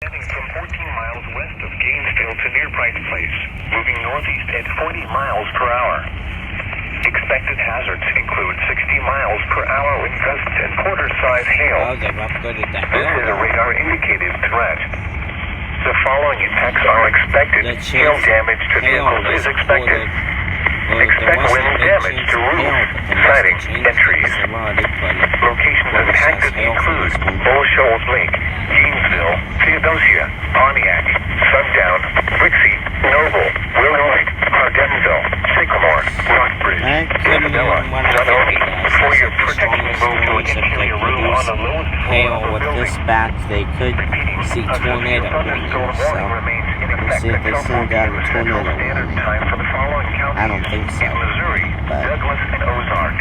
Heading from 14 miles west of Gainesville to near Price Place, moving northeast at 40 miles per hour. Expected hazards include 60 miles per hour with gusts and quarter-size hail. This is a radar-indicated threat. The following impacts are expected. Hail damage to vehicles is expected. Expect wind damage to roofs, siding, and trees. Locations impacted include Bull Shoals Lake, Gainesville, Theodosia, Pontiac, Sundown, Wixie, Noble, Willowlight, Hardensville, Sycamore, Rockbridge, Isabella, Nononi. For your protection, move to an interior room on the lowest floor of the building. With this back, they could see tornado warnings, so we'll see if they send out a tornado warning. I don't think so, Missouri, but Douglas, and Ozark.